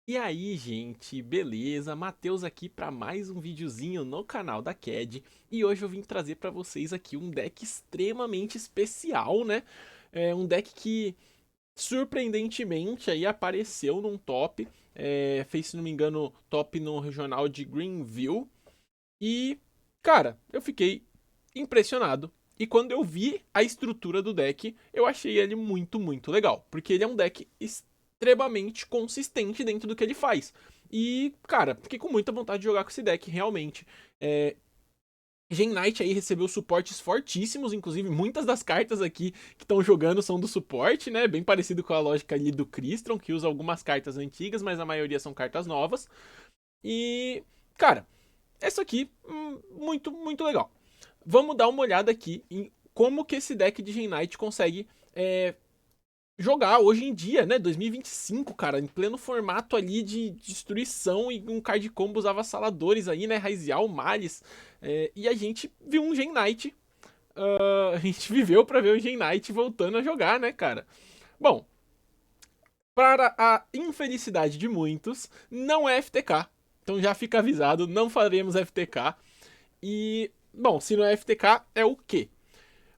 E aí, gente, beleza? Matheus aqui para mais um videozinho no canal da CAD. E hoje eu vim trazer para vocês aqui um deck extremamente especial, né? É um deck que surpreendentemente aí apareceu num top, fez, se não me engano, top no regional de Greenville. E, cara, eu fiquei impressionado. E quando eu vi a estrutura do deck, eu achei ele muito legal. Porque ele é um deck extremamente consistente dentro do que ele faz. E, cara, fiquei com muita vontade de jogar com esse deck, realmente. Gen Knight aí recebeu suportes fortíssimos, inclusive muitas das cartas aqui que estão jogando são do suporte, né? Bem parecido com a lógica ali do Crystron, que usa algumas cartas antigas, mas a maioria são cartas novas. E, cara, essa aqui, muito legal. Vamos dar uma olhada aqui em como que esse deck de Gen Knight consegue jogar hoje em dia, né? 2025, cara, em pleno formato ali de destruição e um card combos avassaladores aí, né? Raizial, Malice. E a gente viu um Gen Knight. A gente viveu pra ver o Gen Knight voltando a jogar, né, cara? Bom, para a infelicidade de muitos, não é FTK. Então já fica avisado, não faremos FTK. E, bom, se não é FTK, é o quê?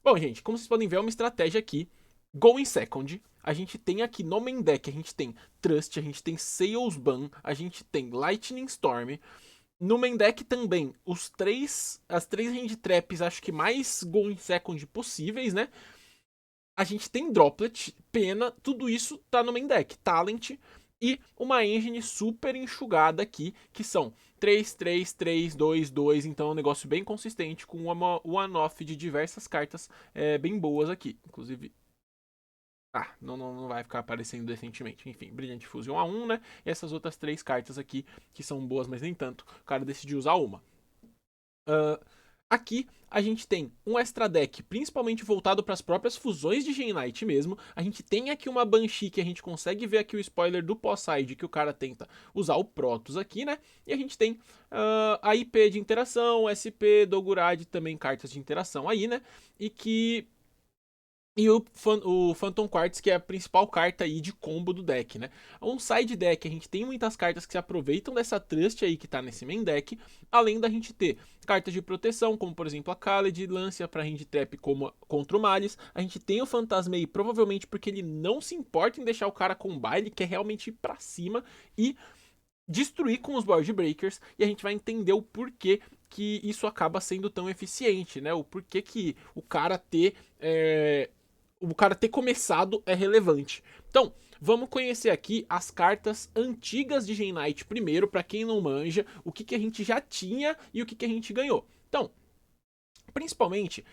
Bom, gente, como vocês podem ver, é uma estratégia aqui. Go in Second. A gente tem aqui no main deck, a gente tem Trust, a gente tem Sales Ban, a gente tem Lightning Storm. No main deck também, as três hand traps, acho que mais Go in Second possíveis, né? A gente tem Droplet, Pena, tudo isso tá no main deck. Talent e uma engine super enxugada aqui, que são 3, 3, 3, 2, 2. Então é um negócio bem consistente, com uma one-off de diversas cartas bem boas aqui. Inclusive, não vai ficar aparecendo decentemente. Enfim, Brilliant Fusion A1, né? E essas outras três cartas aqui, que são boas, mas nem tanto. O cara decidiu usar uma. Uh, Aqui a gente tem um extra deck, principalmente voltado para as próprias fusões de Gen Knight mesmo. A gente tem aqui uma Banshee que a gente consegue ver aqui o spoiler do pós-side que o cara tenta usar o Protoss aqui, né? E a gente tem a IP de interação, SP, Dogurad, também cartas de interação aí, né? E que e o Phantom Quartz, que é a principal carta aí de combo do deck, né? Um side deck, a gente tem muitas cartas que se aproveitam dessa Trust aí que tá nesse main deck, além da gente ter cartas de proteção, como por exemplo a Khaled, Lancia pra hand trap como, contra o Malice. A gente tem o Phantasmei, provavelmente porque ele não se importa em deixar o cara combar, ele quer realmente ir pra cima e destruir com os Board Breakers, e a gente vai entender o porquê que isso acaba sendo tão eficiente, né? O porquê que o cara ter começado é relevante. Então, vamos conhecer aqui as cartas antigas de Gen Knight primeiro, para quem não manja, o que a gente já tinha e o que a gente ganhou. Então, principalmente,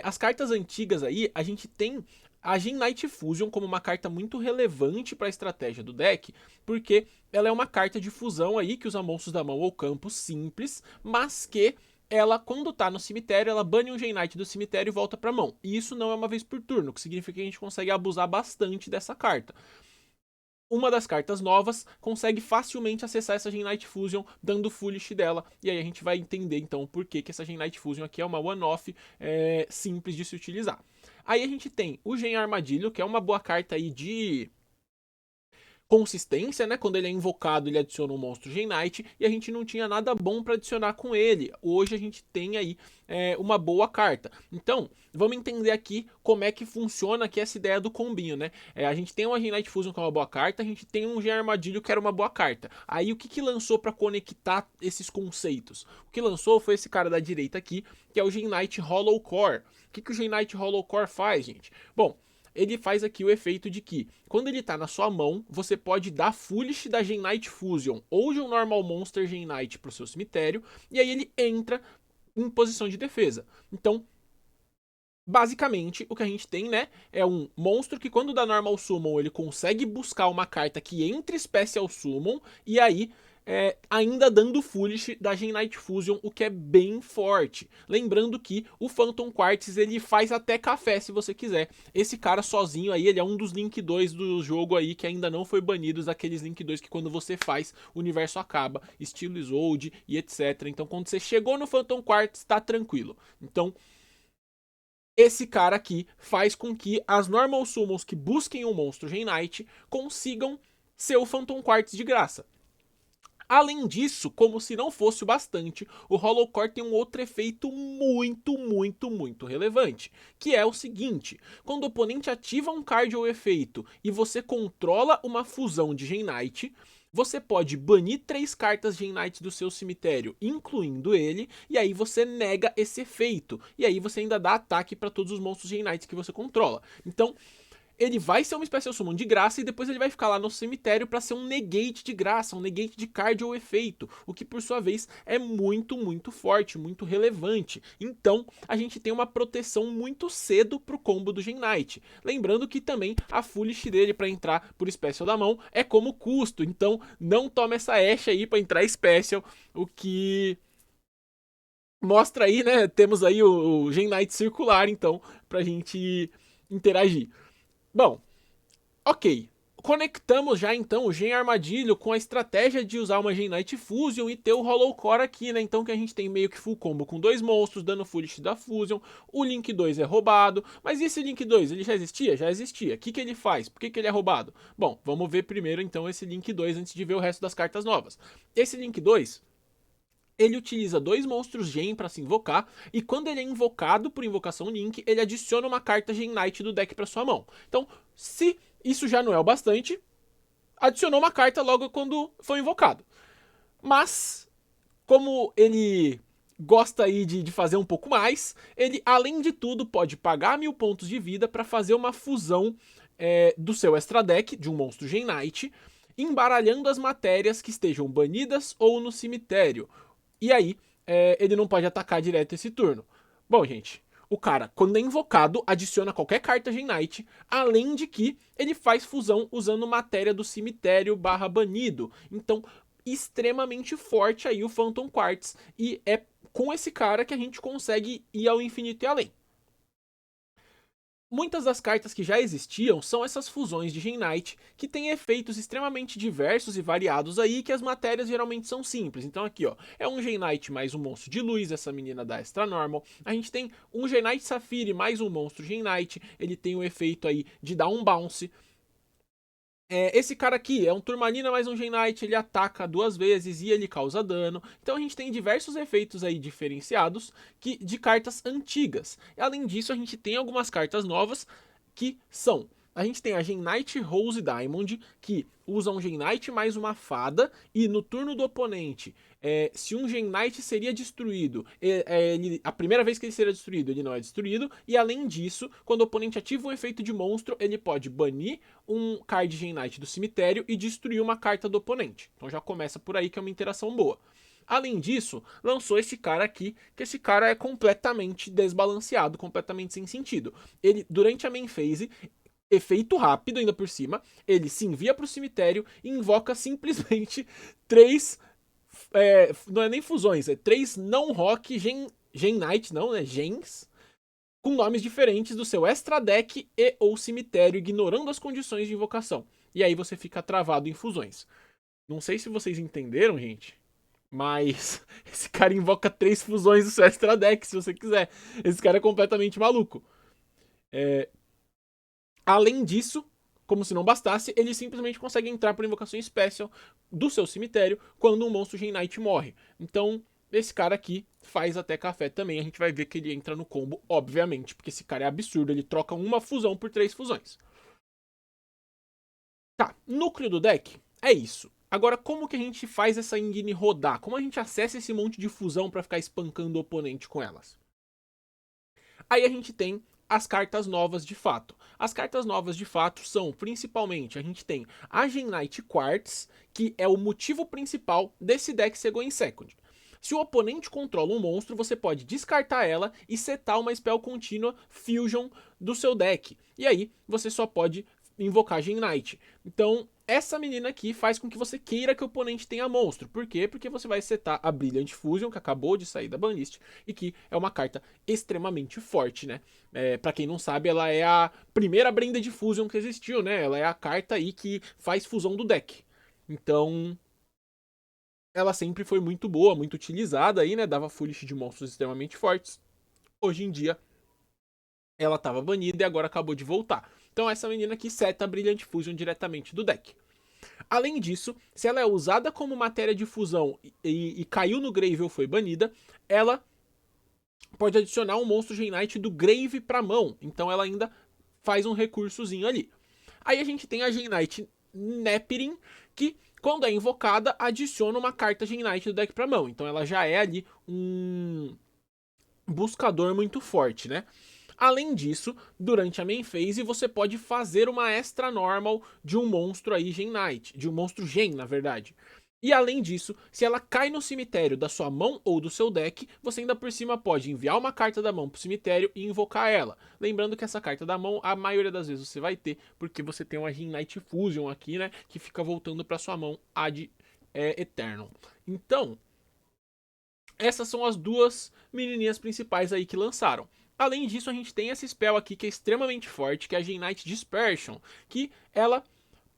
as cartas antigas aí, a gente tem a Gen Knight Fusion como uma carta muito relevante para a estratégia do deck, porque ela é uma carta de fusão aí que usa monstros da mão ou campo simples, mas que ela, quando tá no cemitério, ela bane um Gen Knight do cemitério e volta pra mão. E isso não é uma vez por turno, o que significa que a gente consegue abusar bastante dessa carta. Uma das cartas novas consegue facilmente acessar essa Gen Knight Fusion, dando Foolish dela. E aí a gente vai entender então o porquê que essa Gen Knight Fusion aqui é uma one-off simples de se utilizar. Aí a gente tem o Gen Armadilho, que é uma boa carta aí de consistência, né? Quando ele é invocado, ele adiciona um monstro Gen Knight e a gente não tinha nada bom para adicionar com ele. Hoje a gente tem aí uma boa carta. Então, vamos entender aqui como é que funciona aqui essa ideia do combinho, né? A gente tem uma Gen Knight Fusion que é uma boa carta, a gente tem um Gen Armadilho que era uma boa carta. Aí o que lançou para conectar esses conceitos? O que lançou foi esse cara da direita aqui, que é o Gen Knight Hollow Core. O que o Gen Knight Hollow Core faz, gente? Bom, ele faz aqui o efeito de que, quando ele tá na sua mão, você pode dar Foolish da Gen Knight Fusion ou de um Normal Monster Gen Knight pro seu cemitério, e aí ele entra em posição de defesa. Então, basicamente, o que a gente tem, né, é um monstro que quando dá Normal Summon, ele consegue buscar uma carta que entre Special Summon, e aí ainda dando Foolish da Gen Knight Fusion, o que é bem forte. Lembrando que o Phantom Quartz, ele faz até café se você quiser. Esse cara sozinho aí, ele é um dos Link 2 do jogo aí, que ainda não foi banido, daqueles Link 2 que quando você faz, o universo acaba, estilo Isolde e etc. Então quando você chegou no Phantom Quartz, tá tranquilo. Então, esse cara aqui faz com que as Normal Summons que busquem um monstro Gen Knight consigam ser o Phantom Quartz de graça. Além disso, como se não fosse o bastante, o Hollow Core tem um outro efeito muito relevante, que é o seguinte: quando o oponente ativa um card ou efeito e você controla uma fusão de Gen Knight, você pode banir 3 cartas Gen Knight do seu cemitério, incluindo ele, e aí você nega esse efeito. E aí você ainda dá ataque para todos os monstros Gen Knights que você controla. Então, ele vai ser uma Special Summon de graça e depois ele vai ficar lá no cemitério para ser um negate de graça, um negate de card ou efeito, o que por sua vez é muito forte, muito relevante. Então a gente tem uma proteção muito cedo pro combo do Gen Knight. Lembrando que também a Foolish dele para entrar por Special da mão é como custo, então não tome essa Ashe aí para entrar Special, o que mostra aí, né, temos aí o Gen Knight circular então pra gente interagir. Bom, ok. Conectamos já então o Gen Armadilho com a estratégia de usar uma Gen Knight Fusion e ter o Hollow Core aqui, né? Então que a gente tem meio que full combo com 2 monstros, dando Foolish da Fusion. O Link 2 é roubado. Mas e esse Link 2? Ele já existia? Já existia. O que ele faz? Por que ele é roubado? Bom, vamos ver primeiro então esse Link 2 antes de ver o resto das cartas novas. Esse Link 2 ele utiliza 2 monstros Gen para se invocar, e quando ele é invocado por invocação Link, ele adiciona uma carta Gen Knight do deck para sua mão. Então, se isso já não é o bastante, adicionou uma carta logo quando foi invocado. Mas, como ele gosta aí de fazer um pouco mais, ele, além de tudo, pode pagar 1000 pontos de vida para fazer uma fusão do seu extra deck, de um monstro Gen Knight, embaralhando as matérias que estejam banidas ou no cemitério. E aí, ele não pode atacar direto esse turno. Bom, gente, o cara, quando é invocado, adiciona qualquer carta Gen Knight, além de que ele faz fusão usando matéria do cemitério barra banido. Então, extremamente forte aí o Phantom Quartz. E é com esse cara que a gente consegue ir ao infinito e além. Muitas das cartas que já existiam são essas fusões de Gen Knight, que têm efeitos extremamente diversos e variados aí, que as matérias geralmente são simples. Então aqui, ó, é um Gen Knight mais um monstro de luz, essa menina da Extra Normal. A gente tem um Gen Knight Saphire mais um monstro Gen Knight, ele tem o efeito aí de dar um bounce. Esse cara aqui é um Turmalina mais um Gen Knight, ele ataca 2 vezes e ele causa dano. Então a gente tem diversos efeitos aí diferenciados de cartas antigas. E, além disso, a gente tem algumas cartas novas que são... A gente tem a Gen Knight Rose Diamond, que usa um Gen Knight mais uma fada, e no turno do oponente, se um Gen Knight seria destruído, a primeira vez que ele seria destruído, ele não é destruído, e além disso, quando o oponente ativa um efeito de monstro, ele pode banir um card Gen Knight do cemitério e destruir uma carta do oponente. Então já começa por aí que é uma interação boa. Além disso, lançou esse cara aqui, que esse cara é completamente desbalanceado, completamente sem sentido. Ele, durante a main phase, efeito rápido ainda por cima, ele se envia pro cemitério e invoca simplesmente 3, não é nem fusões, é 3 não rock Gen Knight, não, né, gens, com nomes diferentes do seu extra deck e ou cemitério, ignorando as condições de invocação. E aí você fica travado em fusões. Não sei se vocês entenderam, gente, mas esse cara invoca 3 fusões do seu extra deck, se você quiser. Esse cara é completamente maluco. Além disso, como se não bastasse, ele simplesmente consegue entrar por invocação special do seu cemitério quando um monstro Gen Knight morre. Então, esse cara aqui faz até café também. A gente vai ver que ele entra no combo, obviamente, porque esse cara é absurdo. Ele troca uma fusão por 3 fusões. Tá, núcleo do deck é isso. Agora, como que a gente faz essa engine rodar? Como a gente acessa esse monte de fusão para ficar espancando o oponente com elas? Aí a gente tem as cartas novas de fato. As cartas novas de fato são, principalmente, a gente tem a Gen Knight Quartz, que é o motivo principal desse deck ser Going Second. Se o oponente controla um monstro, você pode descartar ela e setar uma spell contínua Fusion do seu deck. E aí, você só pode invocar Gen Knight. Então, essa menina aqui faz com que você queira que o oponente tenha monstro. Por quê? Porque você vai setar a Brilliant Fusion, que acabou de sair da banlist, e que é uma carta extremamente forte, né? Pra quem não sabe, ela é a primeira Branded Fusion que existiu, né? Ela é a carta aí que faz fusão do deck. Então, ela sempre foi muito boa, muito utilizada aí, né? Dava Foolish de monstros extremamente fortes. Hoje em dia, ela estava banida e agora acabou de voltar. Então essa menina aqui seta a Brilliant Fusion diretamente do deck. Além disso, se ela é usada como matéria de fusão e caiu no Grave ou foi banida, ela pode adicionar um monstro Gen Knight do Grave pra mão. Então ela ainda faz um recursozinho ali. Aí a gente tem a Gen Knight Nepirin, que quando é invocada, adiciona uma carta Gen Knight do deck pra mão. Então ela já é ali um buscador muito forte, né? Além disso, durante a main phase, você pode fazer uma extra normal de um monstro aí Gen Knight, de um monstro Gen, na verdade. E além disso, se ela cai no cemitério da sua mão ou do seu deck, você ainda por cima pode enviar uma carta da mão pro cemitério e invocar ela. Lembrando que essa carta da mão, a maioria das vezes você vai ter, porque você tem uma Gen Knight Fusion aqui, né, que fica voltando pra sua mão ad eternum. Então, essas são as duas menininhas principais aí que lançaram. Além disso, a gente tem esse spell aqui que é extremamente forte, que é a Gen Knight Dispersion, que ela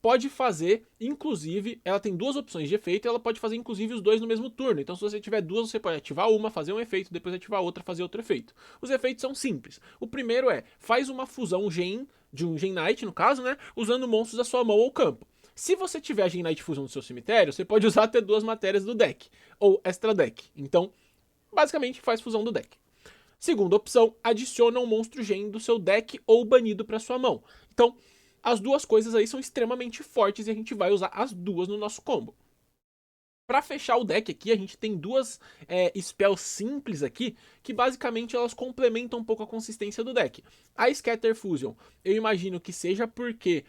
pode fazer, inclusive, ela tem duas opções de efeito e ela pode fazer, inclusive, os dois no mesmo turno. Então, se você tiver duas, você pode ativar uma, fazer um efeito, depois ativar outra, fazer outro efeito. Os efeitos são simples. O primeiro é, faz uma fusão Gen, de um Gen Knight, no caso, né, usando monstros da sua mão ou campo. Se você tiver a Gen Knight Fusion no seu cemitério, você pode usar até duas matérias do deck, ou extra deck. Então, basicamente, faz fusão do deck. Segunda opção, adiciona um monstro Gen do seu deck ou banido para sua mão. Então, as duas coisas aí são extremamente fortes e a gente vai usar as duas no nosso combo. Para fechar o deck aqui, a gente tem duas spells simples aqui, que basicamente elas complementam um pouco a consistência do deck. A Scatter Fusion, eu imagino que seja porque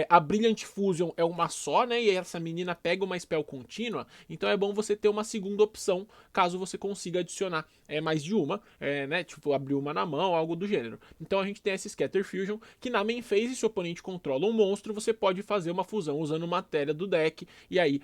a Brilliant Fusion é uma só, né? E essa menina pega uma spell contínua, então é bom você ter uma segunda opção, caso você consiga adicionar mais de uma, né? Tipo, abrir uma na mão, algo do gênero. Então a gente tem essa Scatter Fusion, que na main phase, se o oponente controla um monstro, você pode fazer uma fusão usando matéria do deck, e aí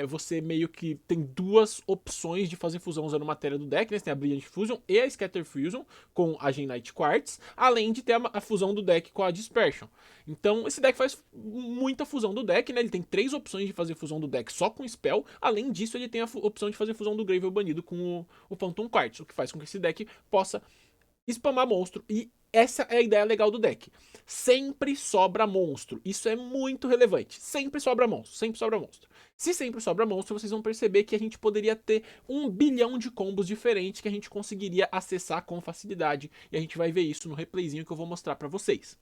você meio que tem duas opções de fazer fusão usando matéria do deck, né? Você tem a Brilliant Fusion e a Scatter Fusion com a Gen Knight Quartz, além de ter a fusão do deck com a Dispersion. Então, esse deck faz muita fusão do deck, né? Ele tem três opções de fazer fusão do deck só com Spell. Além disso, ele tem a opção de fazer fusão do Grave ou Banido com o Phantom Quartz, o que faz com que esse deck possa spamar monstro. E essa é a ideia legal do deck. Sempre sobra monstro. Isso é muito relevante. Sempre sobra monstro. Sempre sobra monstro. Se sempre sobra monstro, vocês vão perceber que a gente poderia ter 1 bilhão de combos diferentes que a gente conseguiria acessar com facilidade. E a gente vai ver isso no replayzinho que eu vou mostrar pra vocês.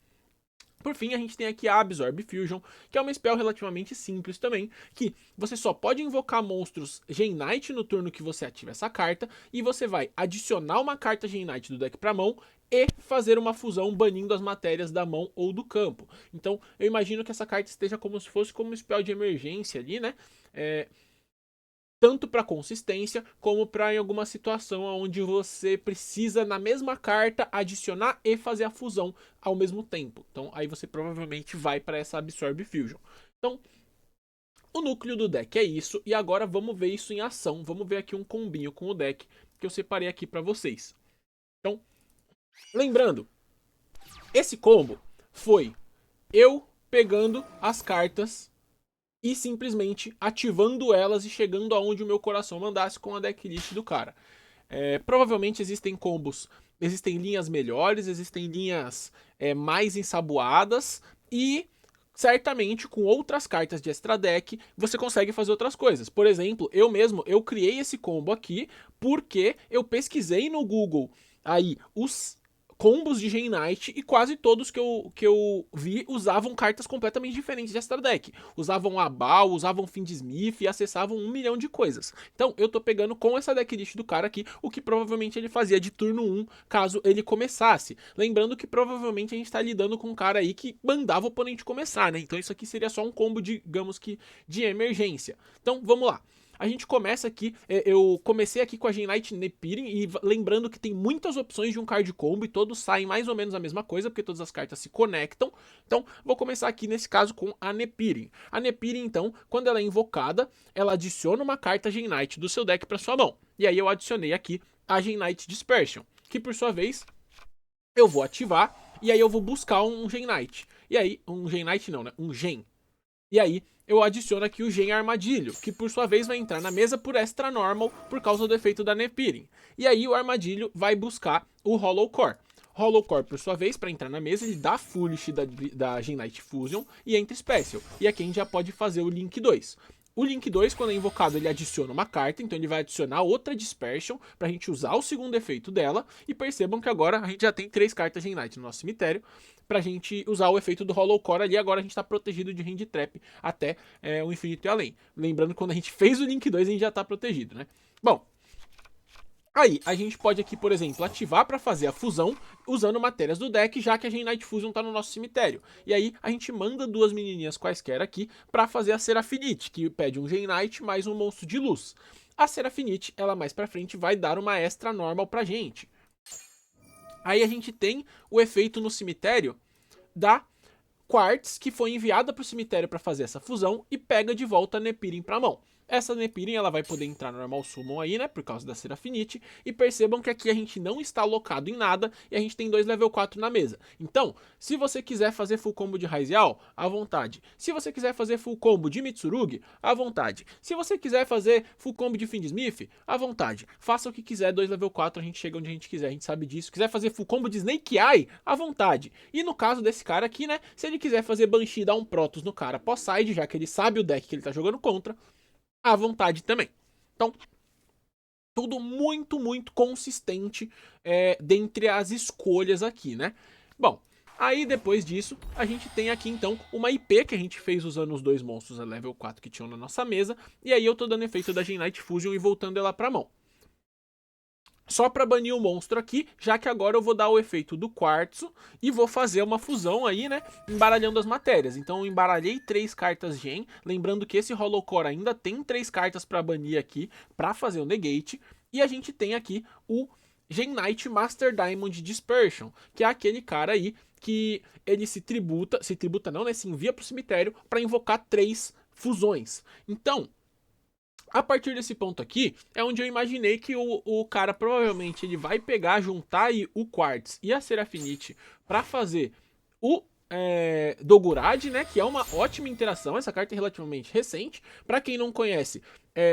Por fim, a gente tem aqui a Absorb Fusion, que é uma spell relativamente simples também, que você só pode invocar monstros Gen Knight no turno que você ativa essa carta, e você vai adicionar uma carta Gen Knight do deck para mão e fazer uma fusão banindo as matérias da mão ou do campo. Então, eu imagino que essa carta esteja como se fosse como um spell de emergência ali, né? Tanto para consistência, como para em alguma situação onde você precisa, na mesma carta, adicionar e fazer a fusão ao mesmo tempo. Então, aí você provavelmente vai para essa Absorb Fusion. Então, o núcleo do deck é isso, e agora vamos ver isso em ação. Vamos ver aqui um combinho com o deck que eu separei aqui para vocês. Então, lembrando, esse combo foi eu pegando as cartas e simplesmente ativando elas e chegando aonde o meu coração mandasse com a decklist do cara. Provavelmente existem combos, existem linhas melhores, existem linhas mais ensaboadas e certamente com outras cartas de extra deck você consegue fazer outras coisas. Por exemplo, eu criei esse combo aqui porque eu pesquisei no Google aí os combos de Gen Knight e quase todos que eu vi usavam cartas completamente diferentes de extra deck. Usavam Abal, usavam Fiendsmith e acessavam 1 milhão de coisas. Então eu tô pegando com essa decklist do cara aqui o que provavelmente ele fazia de turno 1 caso ele começasse. Lembrando que provavelmente a gente tá lidando com um cara aí que mandava o oponente começar, né? Então isso aqui seria só um combo, digamos que, de emergência. Então vamos lá. A gente começa aqui, eu comecei aqui com a Gen Knight Nepirin, e lembrando que tem muitas opções de um card combo e todos saem mais ou menos a mesma coisa, porque todas as cartas se conectam. Então, vou começar aqui nesse caso com a Nepirin. A Nepirin, então, quando ela é invocada, ela adiciona uma carta Gen Knight do seu deck para sua mão. E aí eu adicionei aqui a Gen Knight Dispersion, que por sua vez eu vou ativar, e aí eu vou buscar um Gen Knight. E aí, um Gen Knight não, né? Um Gen. E aí, eu adiciono aqui o Gen Armadilho, que por sua vez vai entrar na mesa por extra normal por causa do efeito da Nepirin. E aí o Armadilho vai buscar o Hollow Core. Hollow Core, por sua vez, para entrar na mesa, ele dá Foolish da Genite Fusion e entra Special. E aqui a gente já pode fazer o Link 2. O Link 2, quando é invocado, ele adiciona uma carta, então ele vai adicionar outra Dispersion pra gente usar o segundo efeito dela. E percebam que agora a gente já tem 3 cartas Genite no nosso cemitério pra gente usar o efeito do Hollow Core ali. Agora a gente tá protegido de Hand Trap até o infinito e além. Lembrando que quando a gente fez o Link 2, a gente já tá protegido, né? Bom, aí, a gente pode aqui, por exemplo, ativar para fazer a fusão usando matérias do deck, já que a Genite Fusion tá no nosso cemitério. E aí, a gente manda 2 menininhas quaisquer aqui para fazer a Seraphite, que pede um Genite mais um monstro de luz. A Seraphite, ela mais pra frente vai dar uma extra normal pra gente. Aí a gente tem o efeito no cemitério da Quartz, que foi enviada para o cemitério para fazer essa fusão e pega de volta a Nepirin para mão. Essa Nepirin ela vai poder entrar no normal summon aí, né, por causa da Seraphite, e percebam que aqui a gente não está alocado em nada e a gente tem 2 level 4 na mesa. Então, se você quiser fazer full combo de Raizial, à vontade. Se você quiser fazer full combo de Mitsurugi, à vontade. Se você quiser fazer full combo de Fiendsmith, à vontade. Faça o que quiser, 2 level 4, a gente chega onde a gente quiser, a gente sabe disso. Quiser fazer full combo de Snake Eye, à vontade. E no caso desse cara aqui, né, se ele quiser fazer Banshee e dar um Protoss no cara pós-side, já que ele sabe o deck que ele tá jogando contra, à vontade também. Então, tudo muito, muito consistente dentre as escolhas aqui, né? Bom, aí depois disso, a gente tem aqui então uma IP que a gente fez usando os 2 monstros a level 4 que tinham na nossa mesa. E aí eu tô dando efeito da Genite Fusion e voltando ela pra mão. Só para banir o monstro aqui, já que agora eu vou dar o efeito do quartzo e vou fazer uma fusão aí, né, embaralhando as matérias. Então eu embaralhei 3 cartas Gen, lembrando que esse Hollow Core ainda tem 3 cartas para banir aqui, para fazer o negate. E a gente tem aqui o Genite Master Diamond Dispersion, que é aquele cara aí que ele se tributa não, né, se envia pro cemitério para invocar 3 fusões. Então, a partir desse ponto aqui, é onde eu imaginei que o cara provavelmente ele vai pegar, juntar aí o Quartz e a Seraphite para fazer o Dogurad, né? Que é uma ótima interação. Essa carta é relativamente recente. Para quem não conhece,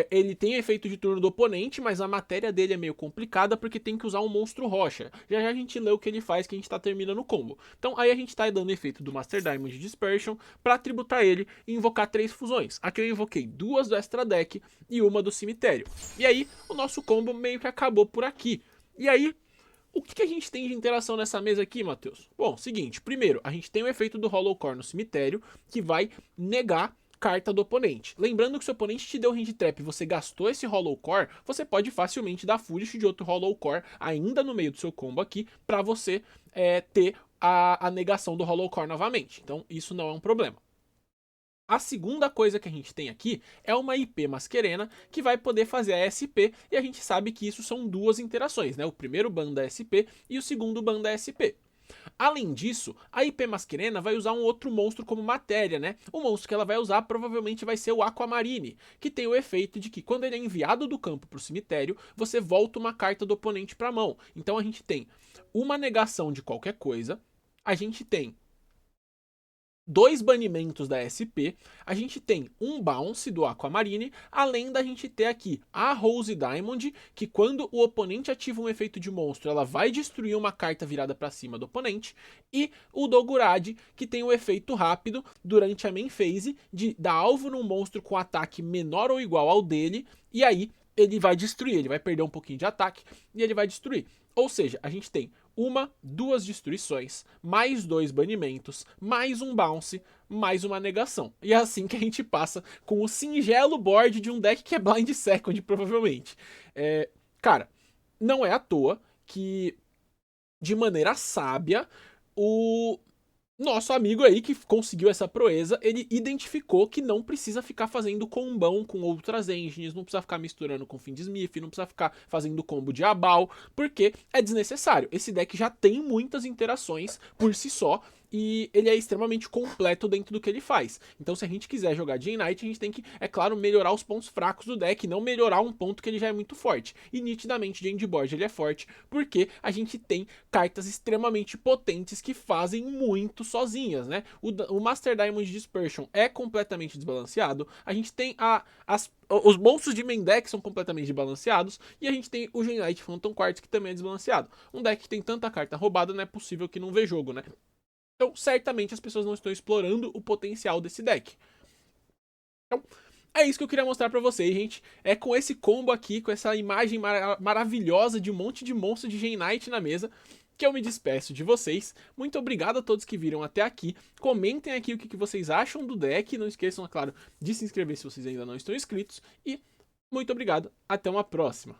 ele tem efeito de turno do oponente, mas a matéria dele é meio complicada porque tem que usar um monstro rocha. Já já a gente lê o que ele faz, que a gente tá terminando o combo. Então aí a gente tá dando efeito do Master Diamond Dispersion para tributar ele e invocar 3 fusões. Aqui eu invoquei 2 do extra deck e uma do cemitério. E aí o nosso combo meio que acabou por aqui. E aí, o que a gente tem de interação nessa mesa aqui, Matheus? Bom, seguinte, primeiro, a gente tem o efeito do Hollow Core no cemitério, que vai negar carta do oponente. Lembrando que se o oponente te deu Hand Trap e você gastou esse Hollow Core, você pode facilmente dar Foolish de outro Hollow Core ainda no meio do seu combo aqui, para você ter a negação do Hollow Core novamente. Então isso não é um problema. A segunda coisa que a gente tem aqui é uma IP Masquerena que vai poder fazer a SP, e a gente sabe que isso são 2 interações, né? O primeiro ban da SP e o segundo ban da SP. Além disso, a IP Masquerena vai usar um outro monstro como matéria, né? O monstro que ela vai usar provavelmente vai ser o Aquamarine, que tem o efeito de que quando ele é enviado do campo para o cemitério, você volta uma carta do oponente para a mão. Então a gente tem uma negação de qualquer coisa, a gente tem 2 banimentos da SP, a gente tem um bounce do Aquamarine, além da gente ter aqui a Rose Diamond, que quando o oponente ativa um efeito de monstro, ela vai destruir uma carta virada para cima do oponente, e o Dogurad, que tem o efeito rápido durante a main phase de dar alvo num monstro com ataque menor ou igual ao dele, e aí ele vai destruir, ele vai perder um pouquinho de ataque e ele vai destruir. Ou seja, a gente tem 2 destruições, mais 2 banimentos, mais um bounce, mais uma negação. E é assim que a gente passa com o singelo board de um deck que é Blind Second, provavelmente. Cara, não é à toa que, de maneira sábia, o nosso amigo aí que conseguiu essa proeza, ele identificou que não precisa ficar fazendo combão com outras engines, não precisa ficar misturando com Fiendsmith, não precisa ficar fazendo combo de Abal, porque é desnecessário. Esse deck já tem muitas interações por si só, e ele é extremamente completo dentro do que ele faz. Então se a gente quiser jogar de Knight, a gente tem que, é claro, melhorar os pontos fracos do deck, não melhorar um ponto que ele já é muito forte. E nitidamente de endboard ele é forte, porque a gente tem cartas extremamente potentes que fazem muito sozinhas, né? O Master Diamond Dispersion é completamente desbalanceado, a gente tem os monstros de main deck são completamente desbalanceados, e a gente tem o Genite Phantom Quartz que também é desbalanceado. Um deck que tem tanta carta roubada, não é possível que não vê jogo, né? Então, certamente as pessoas não estão explorando o potencial desse deck. Então, é isso que eu queria mostrar pra vocês, gente. É com esse combo aqui, com essa imagem maravilhosa de um monte de monstro de Genite na mesa, que eu me despeço de vocês. Muito obrigado a todos que viram até aqui. Comentem aqui o que vocês acham do deck. Não esqueçam, é claro, de se inscrever se vocês ainda não estão inscritos. E muito obrigado. Até uma próxima.